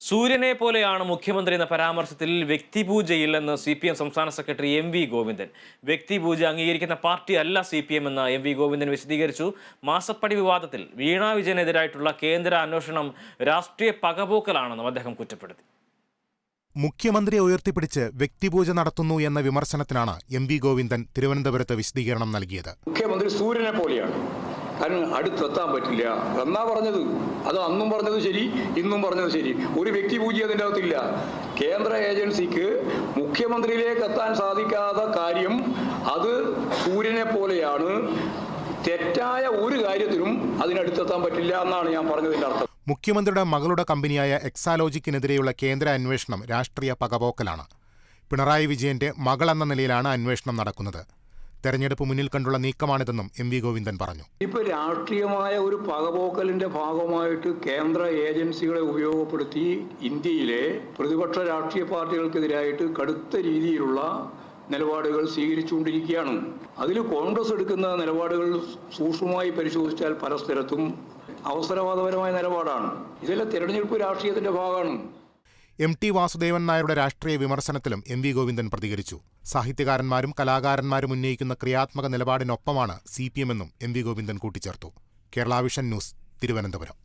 സൂര്യനെ പോലെയാണ് മുഖ്യമന്ത്രി എന്ന പരാമർശത്തിൽ വ്യക്തിപൂജയില്ലെന്ന് CPM സംസ്ഥാന സെക്രട്ടറി MV ഗോവിന്ദൻ. വ്യക്തിപൂജ അംഗീകരിക്കുന്ന പാർട്ടിയല്ല CPM എന്ന് MV ഗോവിന്ദൻ വിശദീകരിച്ചു. മാസപ്പടി വിവാദത്തിൽ വീണ വിജയനെതിരായിട്ടുള്ള കേന്ദ്ര അന്വേഷണം രാഷ്ട്രീയ പകപോക്കലാണെന്നും അദ്ദേഹം കുറ്റപ്പെടുത്തി. മുഖ്യമന്ത്രിയെ ഉയർത്തിപ്പിടിച്ച് വ്യക്തിപൂജ നടത്തുന്നു എന്ന വിമർശനത്തിനാണ് MV ഗോവിന്ദൻ തിരുവനന്തപുരത്ത് വിശദീകരണം നൽകിയത്. മുഖ്യമന്ത്രി സൂര്യനെ പോലെയാണ്, കാരണം അടുത്തെത്താൻ പറ്റില്ല എന്നാ പറഞ്ഞത്. അത് അന്നും പറഞ്ഞത് ശരി, ഇന്നും പറഞ്ഞത് ശരി. ഒരു വ്യക്തിപൂജ അതിൻ്റെ അകത്തില്ല. കേന്ദ്ര ഏജൻസിക്ക് മുഖ്യമന്ത്രിയിലേക്ക് എത്താൻ സാധിക്കാത്ത കാര്യം അത് സൂര്യനെ പോലെയാണ്. തെറ്റായ ഒരു കാര്യത്തിനും അതിനടുത്തെത്താൻ പറ്റില്ല എന്നാണ് ഞാൻ പറഞ്ഞതിൻ്റെ അർത്ഥം. മുഖ്യമന്ത്രിയുടെ മകളുടെ കമ്പനിയായ എക്സാലോജിക്കിനെതിരെയുള്ള കേന്ദ്ര അന്വേഷണം രാഷ്ട്രീയ പകപോക്കലാണ്. പിണറായി വിജയന്റെ മകൾ എന്ന നിലയിലാണ് അന്വേഷണം നടക്കുന്നത്. തെരഞ്ഞെടുപ്പ് മുന്നിൽ കണ്ടുള്ള നീക്കമാണിതെന്നും MV ഗോവിന്ദൻ പറഞ്ഞു. ഇപ്പൊ രാഷ്ട്രീയമായ ഒരു പകപോക്കലിന്റെ ഭാഗമായിട്ട് കേന്ദ്ര ഏജൻസികളെ ഉപയോഗപ്പെടുത്തി ഇന്ത്യയിലെ പ്രതിപക്ഷ രാഷ്ട്രീയ പാർട്ടികൾക്കെതിരായിട്ട് കടുത്ത രീതിയിലുള്ള നിലപാടുകൾ സ്വീകരിച്ചുകൊണ്ടിരിക്കുകയാണ്. അതിൽ കോൺഗ്രസ് എടുക്കുന്ന നിലപാടുകൾ സൂക്ഷ്മമായി പരിശോധിച്ചാൽ പല സ്ഥലത്തും അവസരവാദപരമായ നിലപാടാണ്. ഇതെല്ലാം തെരഞ്ഞെടുപ്പ് രാഷ്ട്രീയത്തിന്റെ ഭാഗമാണ്. MT വാസുദേവൻ നായരുടെ രാഷ്ട്രീയ വിമർശനത്തിലും MV ഗോവിന്ദൻ പ്രതികരിച്ചു. സാഹിത്യകാരന്മാരും കലാകാരന്മാരും ഉന്നയിക്കുന്ന ക്രിയാത്മക നിലപാടിനൊപ്പമാണ് CPM എന്നും MV ഗോവിന്ദൻ കൂട്ടിച്ചേർത്തു. Kerala vision news, Thiruvananthapuram.